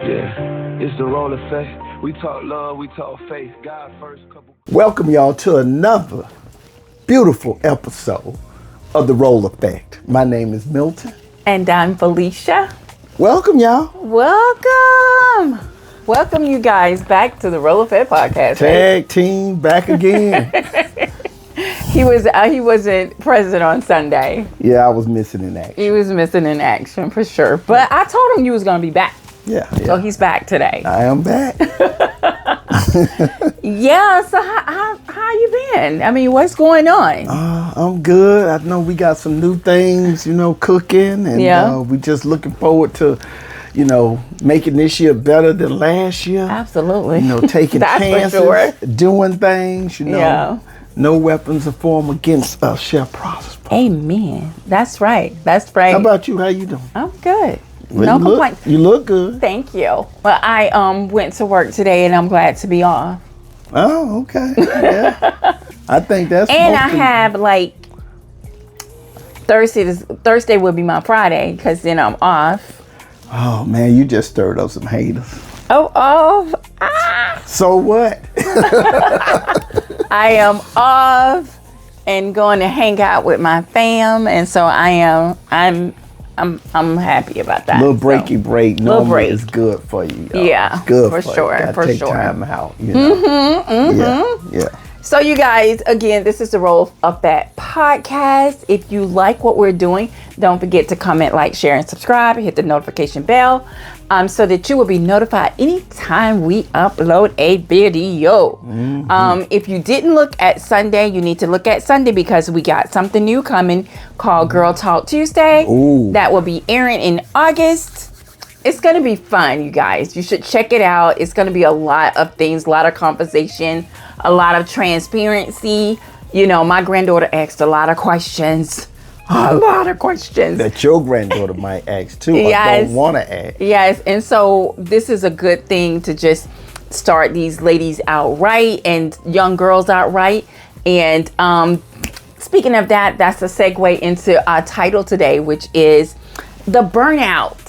Yeah, it's the role of faith. We talk love, we talk faith. God first. Welcome y'all to another beautiful episode of The Role Effect. My name is Milton. And I'm Felicia. Welcome y'all. Welcome. Welcome you guys back to the Role Effect podcast. Tag team back again. He wasn't present on Sunday. Yeah, I was missing in action. He was missing in action for sure. But I told him you was gonna be back. Yeah. So he's back today. I am back. Yeah, so how you been? I mean, what's going on? I'm good. I know we got some new things, cooking, and we just looking forward to, making this year better than last year. Absolutely. Taking That's chances, for sure. doing things, Yeah. No weapons are formed against us shall prosper. Amen. That's right. That's right. How about you? How you doing? I'm good. Well, No complaints. You look good. Thank you. Well, I went to work today and I'm glad to be off. Oh, okay. Yeah. I think that's And I have Thursday will be my Friday because then I'm off. Oh man, you just stirred up some haters. So what? I am off and going to hang out with my fam, and so I'm happy about that. Little breaky break normally is good for you. Y'all. Yeah, it's good for sure. You. For take sure. Time out. Yeah. So you guys, again, this is the Role of That podcast. If you like what we're doing, don't forget to comment, like, share, and subscribe. Hit the notification bell so that you will be notified anytime we upload a video. If you didn't look at Sunday, you need to look at Sunday because we got something new coming called Girl Talk Tuesday. Ooh. That will be airing in August. It's going to be fun, you guys. You should check it out. It's going to be a lot of things, a lot of conversation, a lot of transparency. My granddaughter asked a lot of questions. A lot of questions. That your granddaughter might ask too. Yes. Or don't want to ask. Yes. And so this is a good thing to just start these ladies out right and young girls out right. And speaking of that, that's a segue into our title today, which is the burnout.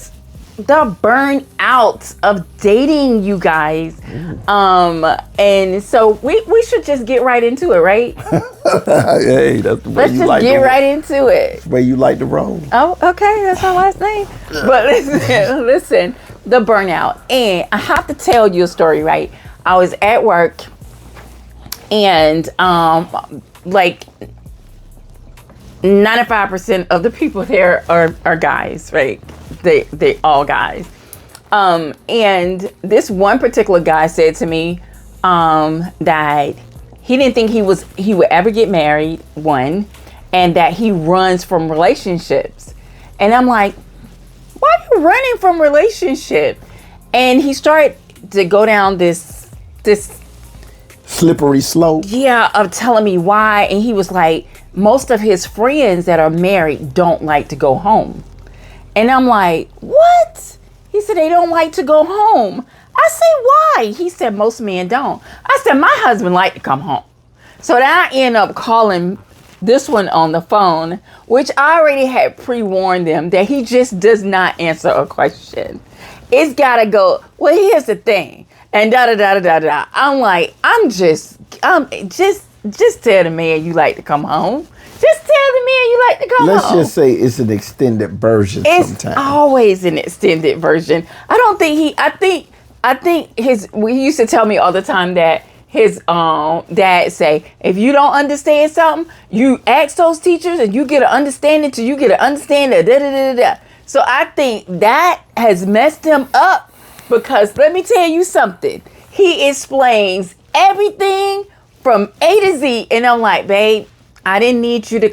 The burnout of dating, you guys. And so we should just get right into it, right? Hey, that's the way Let's you just like get to right into it. the way you like to roll. Oh, okay, that's my last name. But listen, the burnout. And I have to tell you a story, right? I was at work and 95% of the people there are guys, right? They all guys. And this one particular guy said to me that he didn't think he would ever get married, one, and that he runs from relationships. And I'm like, why are you running from relationship? And he started to go down this Slippery slope. of telling me why. And he was like, most of his friends that are married don't like to go home. And I'm like, what? He said, they don't like to go home. I said, why? He said, most men don't. I said, my husband like to come home. So then I end up calling this one on the phone, which I already had pre-warned them that he just does not answer a question. It's got to go, well, here's the thing. And da-da-da-da-da-da. I'm like, just tell the man you like to come home. Just tell the man you like to come home. Let's just say it's an extended version It's sometimes. always an extended version. I think he used to tell me all the time that his dad say, if you don't understand something, you ask those teachers and you get an understanding till you get an understanding. Da, da, da, da, da. So I think that has messed him up because let me tell you something. He explains everything from A to Z. And I'm like, babe, I didn't need you to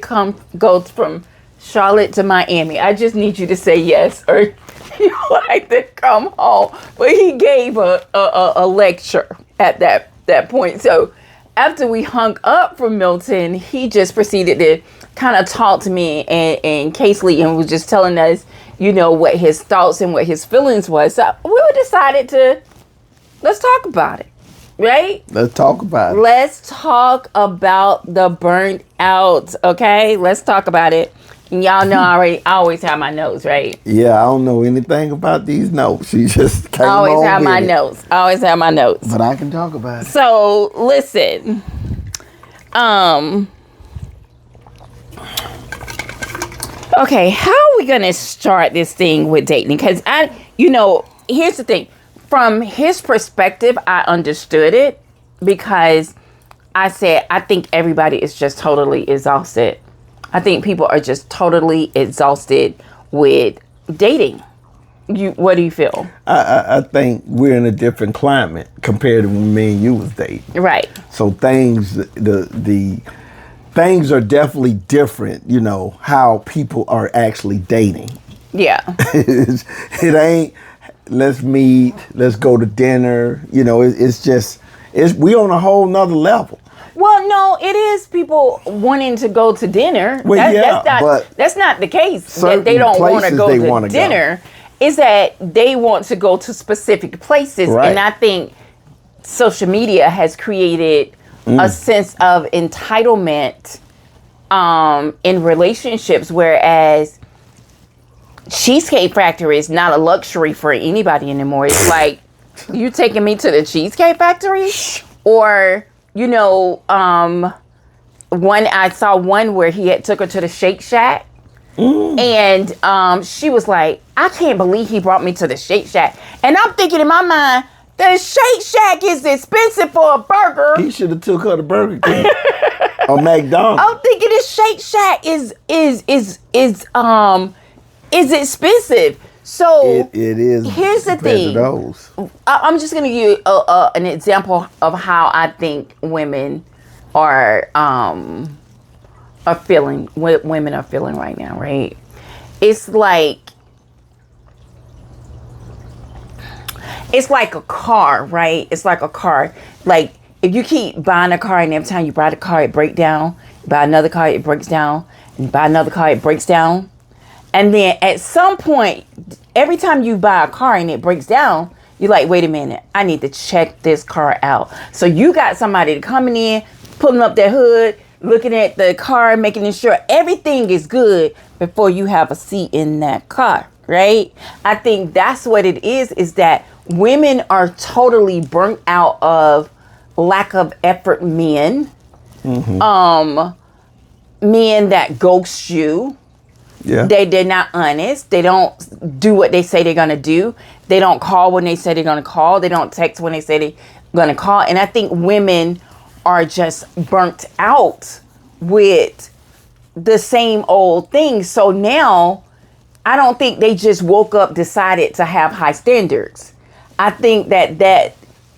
go from Charlotte to Miami. I just need you to say yes or you like to come home. But he gave a lecture at that point. So after we hung up from Milton, he just proceeded to kind of talk to me and Casely and was just telling us, what his thoughts and what his feelings was. So we decided let's talk about it. Right? Let's talk about it. Let's talk about the burnt out. Okay, let's talk about it. Y'all know I always have my notes, right? Yeah, I don't know anything about these notes. She just came I always on have with my it. notes. I always have my notes. But I can talk about it. So listen, okay, how are we gonna start this thing with dating? Because here's the thing. From his perspective, I understood it because I said I think everybody is just totally exhausted. I think people are just totally exhausted with dating. What do you feel? I think we're in a different climate compared to when me and you was dating. Right. So things the things are definitely different, how people are actually dating. Yeah. It ain't let's meet, let's go to dinner, it's we on a whole nother level. Well, no, it is people wanting to go to dinner. Well, that's not the case. That they don't want to go to dinner. Is that they want to go to specific places. Right. And I think social media has created a sense of entitlement in relationships, whereas Cheesecake Factory is not a luxury for anybody anymore. It's like, you taking me to the Cheesecake Factory? Or, I saw one where he took her to the Shake Shack. And she was like, I can't believe he brought me to the Shake Shack. And I'm thinking in my mind, the Shake Shack is expensive for a burger. He should have took her to Burger King or McDonald's. I'm thinking this Shake Shack is expensive. So it is. Here's the thing. I'm just gonna give you an example of how I think women are feeling. What women are feeling right now, right? It's like a car, right? It's like a car. Like if you keep buying a car and every time you buy the car it breaks down, you buy another car it breaks down, and you buy another car it breaks down. And then at some point, every time you buy a car and it breaks down, you're like, wait a minute, I need to check this car out. So you got somebody coming in, pulling up their hood, looking at the car, making sure everything is good before you have a seat in that car, right? I think that's what it is that women are totally burnt out of lack of effort men. Mm-hmm. Men that ghost you. Yeah. They're not honest. They don't do what they say they're going to do. They don't call when they say they're going to call. They don't text when they say they're going to call. And I think women are just burnt out with the same old thing. So now I don't think they just woke up, decided to have high standards. I think that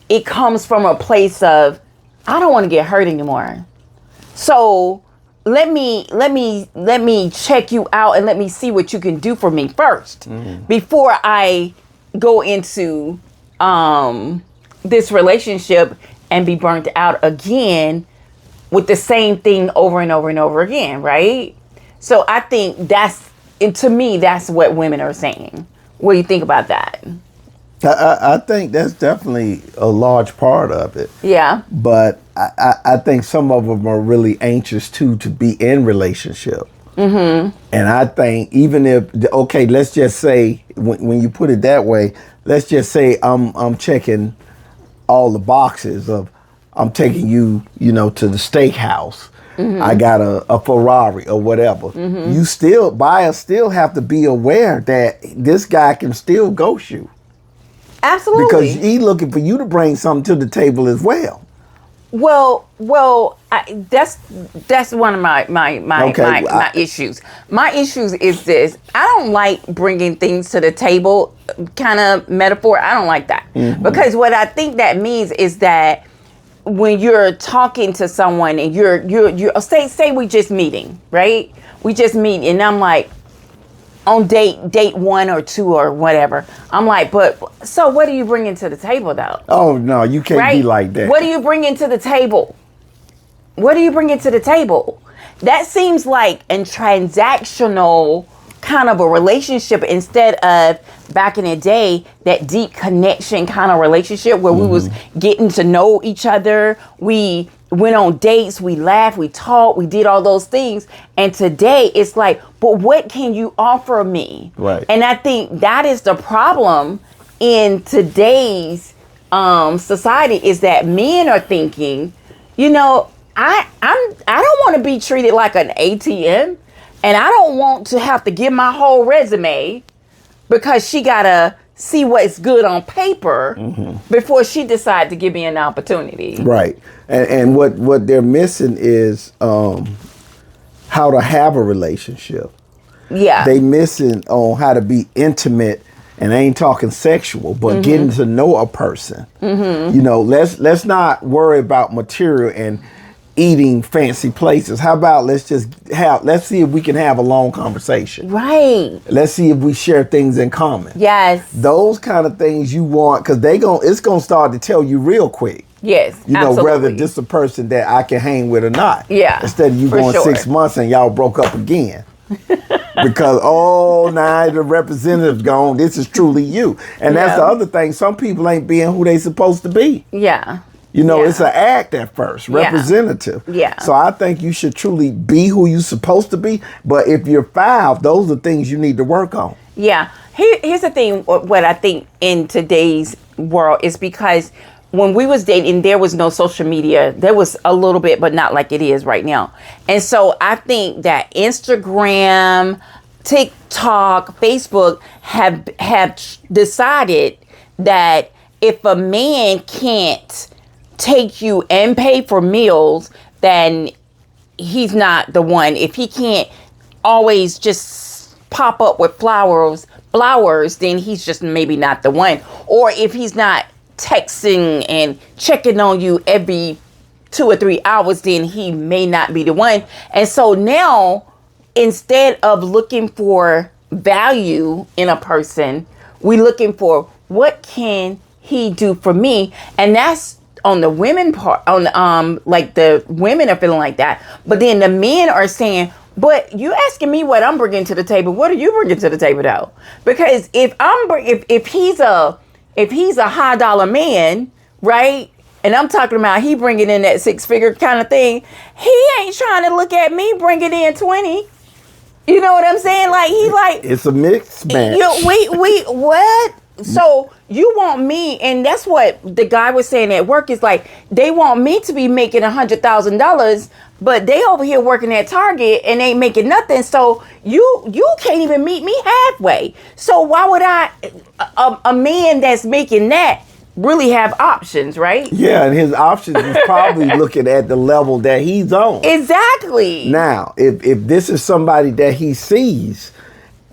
it comes from a place of, I don't want to get hurt anymore. So let me check you out and let me see what you can do for me first before I go into this relationship and be burnt out again with the same thing over and over and over again, right? So I think to me, that's what women are saying. What do you think about that? I think that's definitely a large part of it. Yeah. But I think some of them are really anxious too to be in relationship. Mm-hmm. And I think even if, okay, let's just say when you put it that way, let's just say I'm checking all the boxes of, I'm taking you, to the steakhouse. Mm-hmm. I got a Ferrari or whatever. Mm-hmm. Buyers still have to be aware that this guy can still ghost you. Absolutely. Because he's looking for you to bring something to the table as well. Well, that's one of my issues. My issues is this. I don't like bringing things to the table kind of metaphor. I don't like that. Mm-hmm. Because what I think that means is that when you're talking to someone and you're say we just meeting, right? We just meet and I'm like, on date 1 or 2 or whatever. I'm like, but so what are you bringing to the table though? Oh no, you can't be like that. What are you bringing to the table? What are you bringing to the table? That seems like a transactional kind of a relationship instead of back in the day, that deep connection kind of relationship where we was getting to know each other. We went on dates, we laughed, we talked, we did all those things. And today it's like, but what can you offer me? Right. And I think that is the problem in today's society, is that men are thinking, you know, I don't want to be treated like an ATM, and I don't want to have to give my whole resume because she gotta see what's good on paper before she decides to give me an opportunity. Right. And what they're missing is how to have a relationship. Yeah. They missing on how to be intimate, and I ain't talking sexual, but getting to know a person. You know, let's not worry about material and eating fancy places. How about let's see if we can have a long conversation. Right. Let's see if we share things in common. Yes. Those kind of things you want, because it's gonna start to tell you real quick. Yes. You know, absolutely. whether this a person that I can hang with or not. Yeah. Instead of you for going sure. 6 months and y'all broke up again. Because now the representative's gone. This is truly you. And that's the other thing. Some people ain't being who they supposed to be. Yeah. You know, Yeah. it's an act at first, representative. Yeah. So I think you should truly be who you're supposed to be. But if you're 5, those are things you need to work on. Yeah. Here's the thing, what I think in today's world is, because when we was dating, there was no social media. There was a little bit, but not like it is right now. And so I think that Instagram, TikTok, Facebook have decided that if a man can't take you and pay for meals, then he's not the one. If he can't always just pop up with flowers, then he's just maybe not the one. Or if he's not texting and checking on you every 2 or 3 hours, then he may not be the one. And so now, instead of looking for value in a person, we're looking for what can he do for me. And that's on the women part, on like the women are feeling like that. But then the men are saying, but you asking me what I'm bringing to the table. What are you bringing to the table though? Because if he's a high dollar man, right? And I'm talking about he bringing in that 6-figure kind of thing. He ain't trying to look at me bringing in 20. You know what I'm saying? Like It's a mixed match. What? So you want me, and that's what the guy was saying at work, is like, they want me to be making $100,000, but they over here working at Target and ain't making nothing. So you can't even meet me halfway. So why would a man that's making that really have options, right? Yeah, and his options is probably looking at the level that he's on. Exactly. Now, if this is somebody that he sees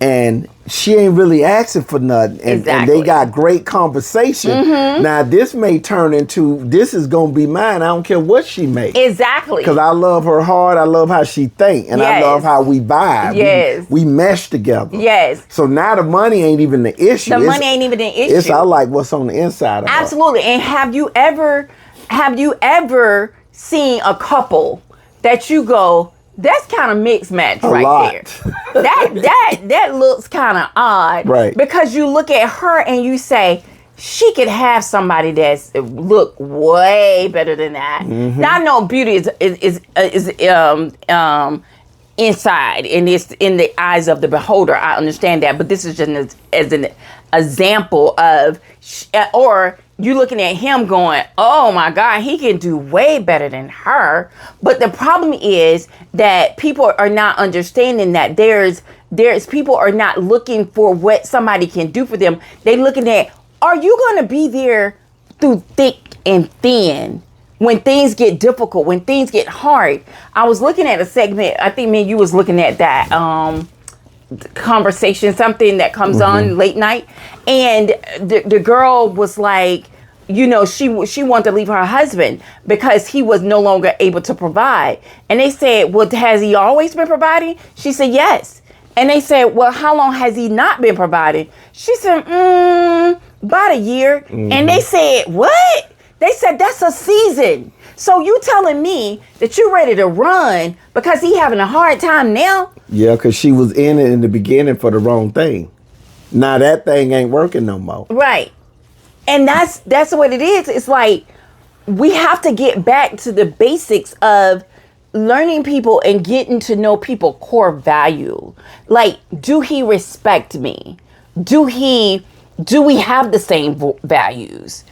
and she ain't really asking for nothing, and they got great conversation, now this may turn into, this is going to be mine. I don't care what she makes. Exactly. Because I love her hard. I love how she think. And I love how we vibe. Yes. We mesh together. Yes. So now the money ain't even the issue. Money ain't even an issue. It's I like what's on the inside of her. Absolutely. And have you ever seen a couple that you go, that's kind of mixed match there. That looks kind of odd. Right. Because you look at her and you say, she could have somebody that's look way better than that. Now I know beauty is inside, and it's in the eyes of the beholder. I understand that, but this is just as an example of, or you looking at him going, oh my God, he can do way better than her. But the problem is that people are not understanding that there's people are not looking for what somebody can do for them. They looking at, are you going to be there through thick and thin when things get difficult, when things get hard? I was looking at a segment, I think me and you was looking at that conversation, something that comes on late night. And the girl was like, you know, she wanted to leave her husband because he was no longer able to provide. And they said, well, has he always been providing? She said, yes. And they said, well, how long has he not been providing? She said, about a year. And they said, what? They said, that's a season. So you telling me that you're ready to run because he having a hard time now? Yeah, because she was in it in the beginning for the wrong thing. Now that thing ain't working no more. Right. And that's what it is. It's like, we have to get back to the basics of learning people and getting to know people core value. Like, do he respect me? Do we have the same values?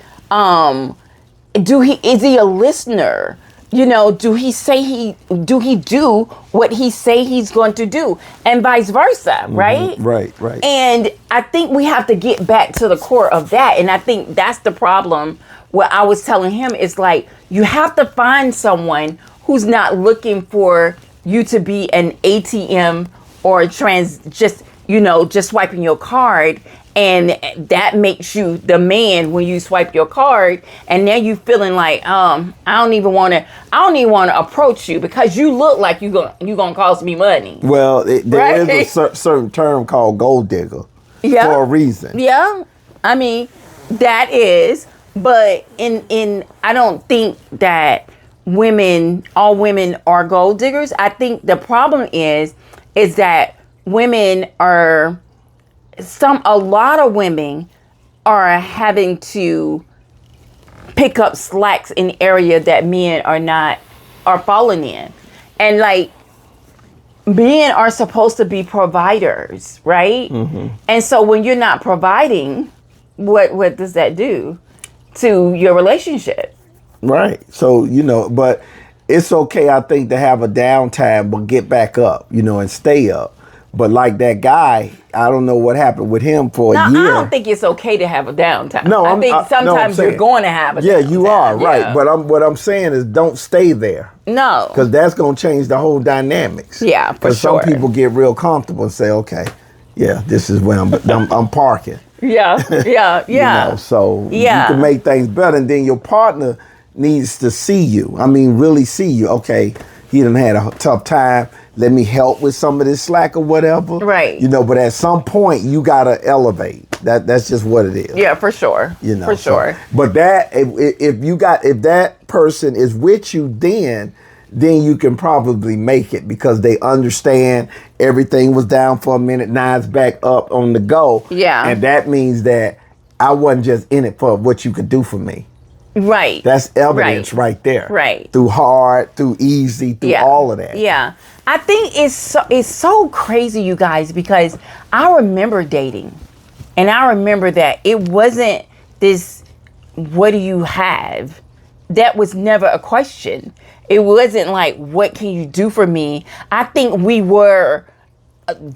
Is he a listener? You know, do he do what he say he's going to do, and vice versa, right? Right. And I think we have to get back to the core of that. And I think that's the problem. What I was telling him is like, you have to find someone who's not looking for you to be an ATM or just swiping your card. And that makes you the man when you swipe your card, and now you feeling like, I don't even want to approach you because you look like you gonna cost me money. Well, there is a certain term called gold digger for a reason. Yeah, I mean that is, but in I don't think that all women are gold diggers. I think the problem is that a lot of women are having to pick up slacks in area that men are falling in. And like, men are supposed to be providers, right? Mm-hmm. And so when you're not providing, what does that do to your relationship? Right. So, but it's okay, I think, to have a downtime, but get back up, and stay up. But like that guy, I don't know what happened with him for a year. I don't think it's okay to have a downtime. No, I think sometimes you're going to have a downtime. Yeah, you are, right. But what I'm saying is don't stay there. No. Because that's going to change the whole dynamics. Yeah, for sure. Because some people get real comfortable and say, okay, yeah, this is where I'm parking. Yeah. So you can make things better. And then your partner needs to see you. I mean, really see you. Okay, he done had a tough time. Let me help with some of this slack or whatever. Right. But at some point you gotta elevate. That's just what it is. Yeah, for sure. For sure. But that if that person is with you, then you can probably make it because they understand everything was down for a minute, now it's back up on the go. Yeah. And that means that I wasn't just in it for what you could do for me. Right. That's evidence right there. Right. Through hard, through easy, through all of that. Yeah. I think it's so crazy, you guys, because I remember dating, and I remember that it wasn't this, what do you have? That was never a question. It wasn't like, what can you do for me? I think we were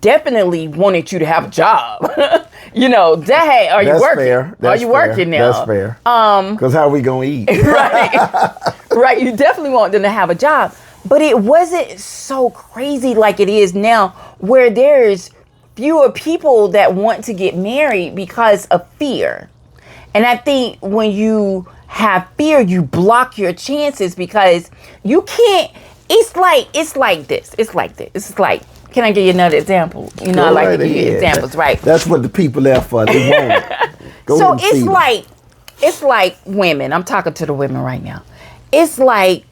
definitely wanted you to have a job. Hey, are you working? Fair. Are you working now? That's fair. Because how are we gonna eat? Right. You definitely want them to have a job, but it wasn't so crazy like it is now, where there's fewer people that want to get married because of fear. And I think when you have fear, you block your chances because you can't. It's like this. It's like. Can I give you another example? I like to give you examples, right? That's what the people there for. They want it. So it's like women. I'm talking to the women right now. It's like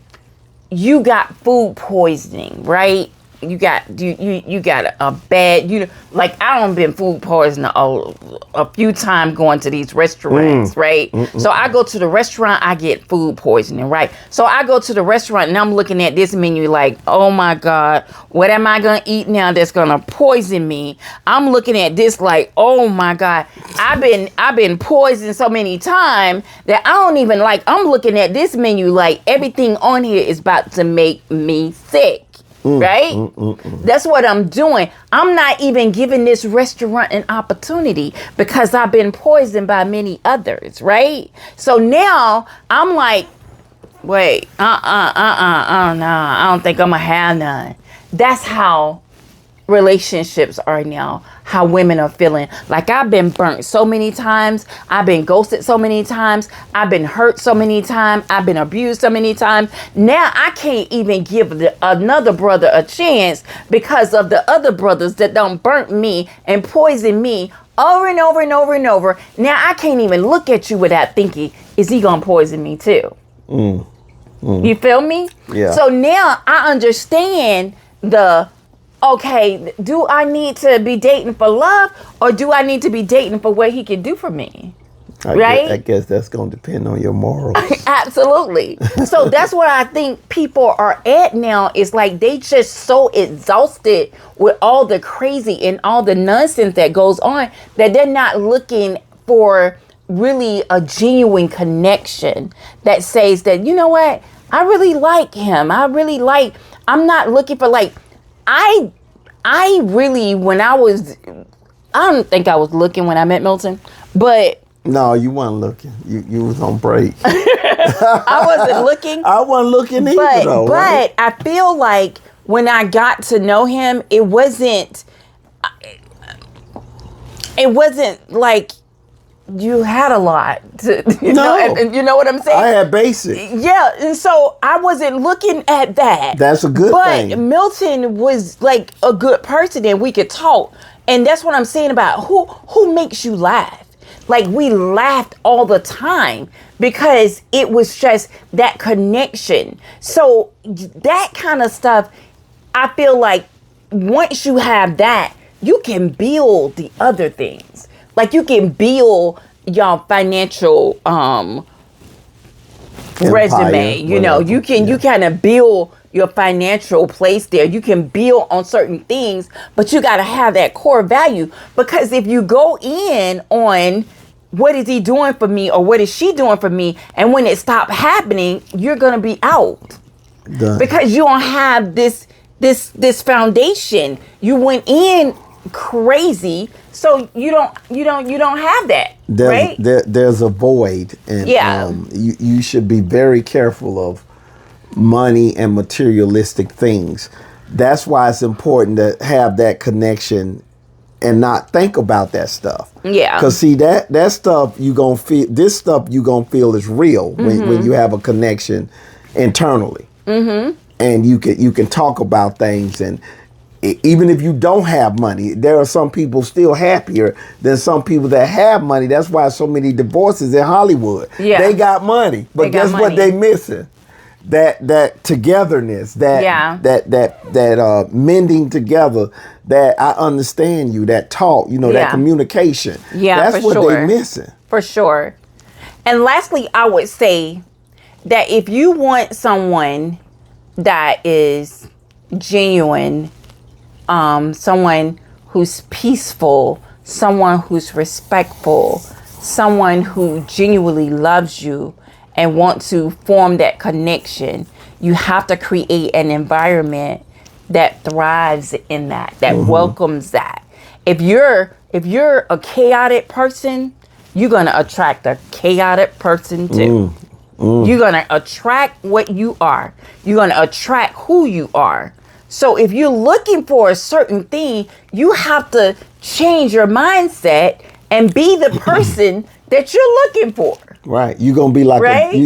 you got food poisoning, right? You got a bad, like I done been food poisoned a few times going to these restaurants, right? So I go to the restaurant, I get food poisoning, right? So I go to the restaurant and I'm looking at this menu like, oh my God, what am I gonna eat now that's gonna poison me? I'm looking at this like, oh my God, I've been poisoned so many times that I don't even I'm looking at this menu like everything on here is about to make me sick. Right? That's what I'm doing. I'm not even giving this restaurant an opportunity because I've been poisoned by many others, right? So now I'm like, wait, no, I don't think I'm gonna have none. That's how relationships are now, how women are feeling. Like I've been burnt so many times, I've been ghosted so many times, I've been hurt so many times, I've been abused so many times. Now I can't even give another brother a chance because of the other brothers that done burnt me and poisoned me over and over and over and over. Now I can't even look at you without thinking, is he gonna poison me too? You feel me? Yeah. So now I understand okay, do I need to be dating for love or do I need to be dating for what he can do for me? I guess that's going to depend on your morals. Absolutely. So that's where I think people are at now. Is like they just so exhausted with all the crazy and all the nonsense that goes on that they're not looking for really a genuine connection that says that, you know what, I really like him. I'm not looking for like, I really, I don't think I was looking when I met Milton, but. No, you weren't looking. You was on break. I wasn't looking. I wasn't looking either, though. But right? I feel like when I got to know him, it wasn't like you had a lot. You know what I'm saying? I had basic. Yeah, and so I wasn't looking at that. That's a good thing. But Milton was like a good person, and we could talk. And that's what I'm saying about who makes you laugh. Like we laughed all the time because it was just that connection. So that kind of stuff, I feel like once you have that, you can build the other things. Like you can build your financial resume. You know, you kind of build your financial place there. You can build on certain things, but you got to have that core value, because if you go in on what is he doing for me or what is she doing for me, and when it stops happening, you're going to be out. Done. Because you don't have this foundation. You went in crazy, so you don't have that. Right? There's a void, and you should be very careful of money and materialistic things. That's why it's important to have that connection and not think about that stuff. Yeah. Because see, that stuff you gonna feel. This stuff you gonna feel is real when you have a connection internally, and you can talk about things. And even if you don't have money, there are some people still happier than some people that have money. That's why so many divorces in Hollywood. Yeah. They got money, but guess what they missing? That togetherness, that mending together, that I understand you, that talk, that communication. Yeah, that's what they're missing. For sure. And lastly, I would say that if you want someone that is genuine, someone who's peaceful, someone who's respectful, someone who genuinely loves you and want to form that connection, you have to create an environment that thrives in that welcomes that. If you're a chaotic person, you're gonna attract a chaotic person too. You're gonna attract what you are. You're gonna attract who you are. So if you're looking for a certain thing, you have to change your mindset and be the person that you're looking for. Right. You're gonna be like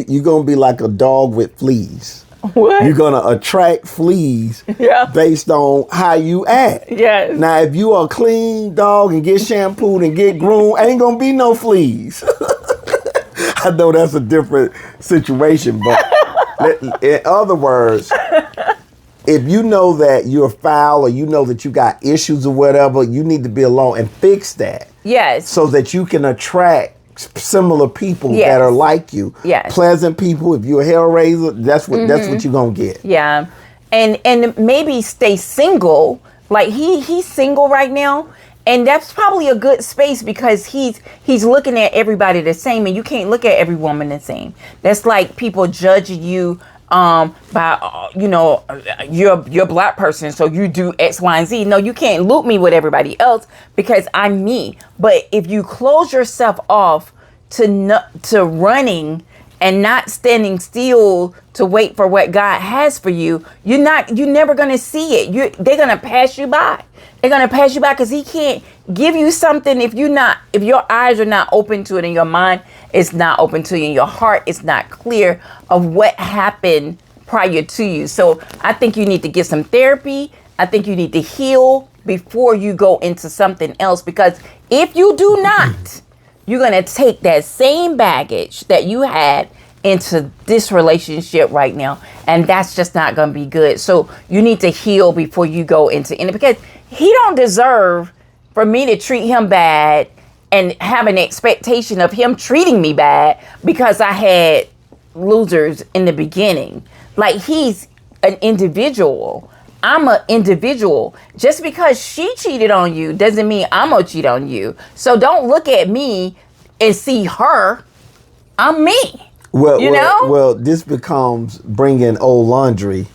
you're gonna be like a dog with fleas. What? You're gonna attract fleas based on how you act. Yes. Now if you are a clean dog and get shampooed and get groomed, ain't gonna be no fleas. I know that's a different situation, but in other words, if you know that you're foul or you know that you got issues or whatever, you need to be alone and fix that. Yes. So that you can attract similar people that are like you. Yes. Pleasant people. If you're a hellraiser, that's what you're gonna get. Yeah. And maybe stay single. Like he's single right now. And that's probably a good space because he's looking at everybody the same, and you can't look at every woman the same. That's like people judging you by you're a black person, so you do X, Y, and Z. No, you can't loop me with everybody else because I'm me. But if you close yourself off to running and not standing still to wait for what God has for you, you're never gonna see it. They're gonna pass you by. They're gonna pass you by because He can't give you something if your eyes are not open to it and your mind is not open to you and your heart is not clear of what happened prior to you. So I think you need to get some therapy. I think you need to heal before you go into something else, because if you do not, you're gonna take that same baggage that you had into this relationship right now, and that's just not gonna be good. So you need to heal before you go into it, because he don't deserve for me to treat him bad and have an expectation of him treating me bad because I had losers in the beginning. Like, he's an individual. I'm an individual. Just because she cheated on you doesn't mean I'm gonna cheat on you. So don't look at me and see her. I'm me. Well, this becomes bringing old laundry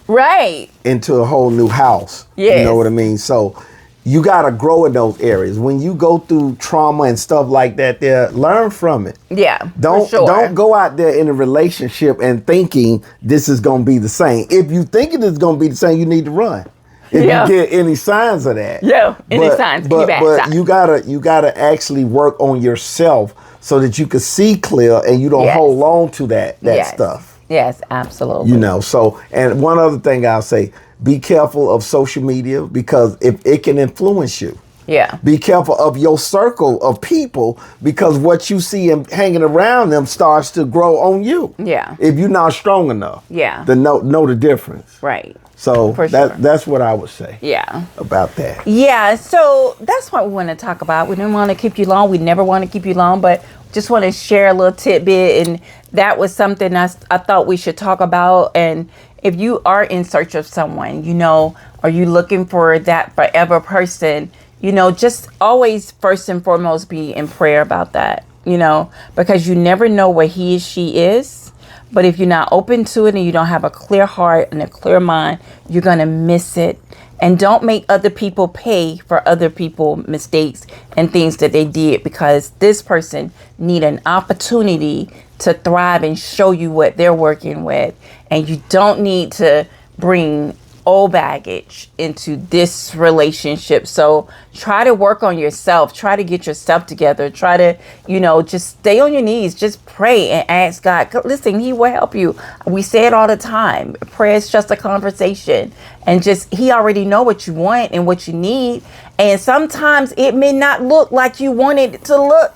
into a whole new house. Yes. You know what I mean? So you got to grow in those areas. When you go through trauma and stuff like that, learn from it. Yeah, Don't go out there in a relationship and thinking this is going to be the same. If you think it is going to be the same, you need to run. If you get any signs of that. Any signs. But you gotta actually work on yourself so that you can see clear and you don't hold on to that stuff. Yes, absolutely. You know, so, and one other thing I'll say, be careful of social media because if it can influence you. Yeah. Be careful of your circle of people because what you see and hanging around them starts to grow on you. Yeah. If you're not strong enough. Yeah. Then know the difference. Right. So that's what I would say. Yeah. About that. Yeah. So that's what we want to talk about. We didn't want to keep you long. We never want to keep you long, but just want to share a little tidbit. And that was something I thought we should talk about. And if you are in search of someone, you know, are you looking for that forever person? You know, just always first and foremost be in prayer about that, you know, because you never know where he or she is. But if you're not open to it and you don't have a clear heart and a clear mind, you're going to miss it. And don't make other people pay for other people's mistakes and things that they did, because this person need an opportunity to thrive and show you what they're working with. And you don't need to bring old baggage into this relationship. So try to work on yourself. Try to get yourself together. Try to, you know, just stay on your knees. Just pray and ask God. Listen, he will help you. We say it all the time. Prayer is just a conversation. And just, he already know what you want and what you need. And sometimes it may not look like you want it to look.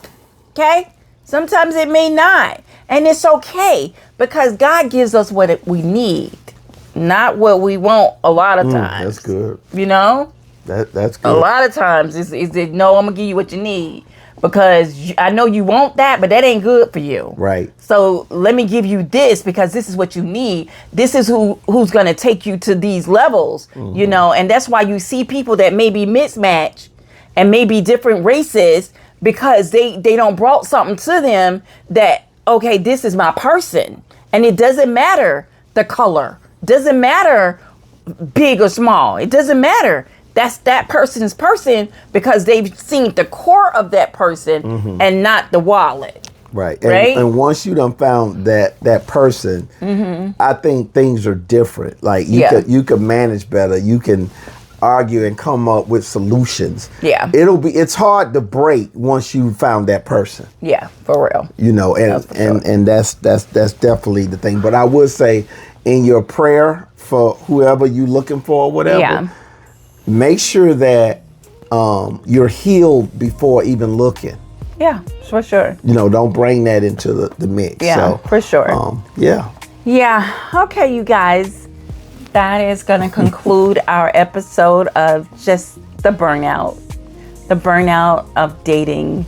Okay? Sometimes it may not. And it's okay, because God gives us what we need. Not what we want a lot of times. That's good. You know? That's good. A lot of times is no, I'm going to give you what you need. Because I know you want that, but that ain't good for you. Right. So let me give you this because this is what you need. This is who's going to take you to these levels, you know? And that's why you see people that may be mismatched and maybe different races, because they don't brought something to them that, okay, this is my person. And it doesn't matter the color. Doesn't matter big or small. It doesn't matter. That's that person's person, because they've seen the core of that person and not the wallet. Right. Right. And once you done found that person, I think things are different. Like you could manage better. You can argue and come up with solutions. Yeah. It's hard to break once you found that person. Yeah, for real. You know, and that's definitely the thing. But I would say, in your prayer for whoever you looking for or whatever, make sure that you're healed before even looking. Yeah, for sure. You know, don't bring that into the mix. Yeah, for sure. Yeah. Okay, you guys. That is going to conclude our episode of just the burnout of dating.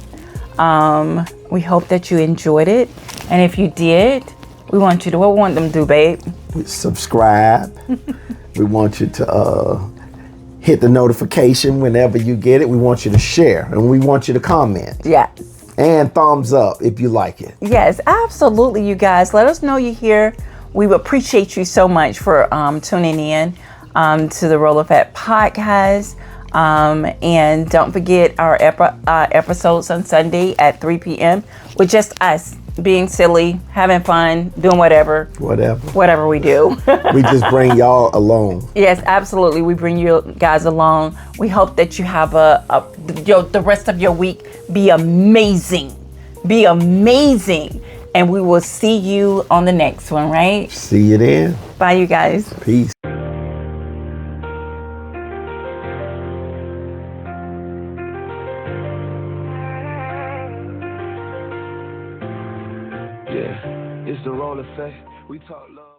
We hope that you enjoyed it. And if you did, we want you to, what we want them to do, babe? Subscribe. We want you to hit the notification whenever you get it. We want you to share, and we want you to comment. Yes. And thumbs up if you like it. Yes, absolutely, you guys. Let us know you're here. We appreciate you so much for tuning in to the Roll of Fat podcast. And don't forget our episodes on Sunday at 3 p.m. with just us being silly, having fun, doing whatever we do. We just bring y'all along. Yes, absolutely. We bring you guys along. We hope that you have the rest of your week be amazing. Be amazing. And we will see you on the next one, right? See you then. Bye, you guys. Peace. Yeah, it's the roll effect. We talk love.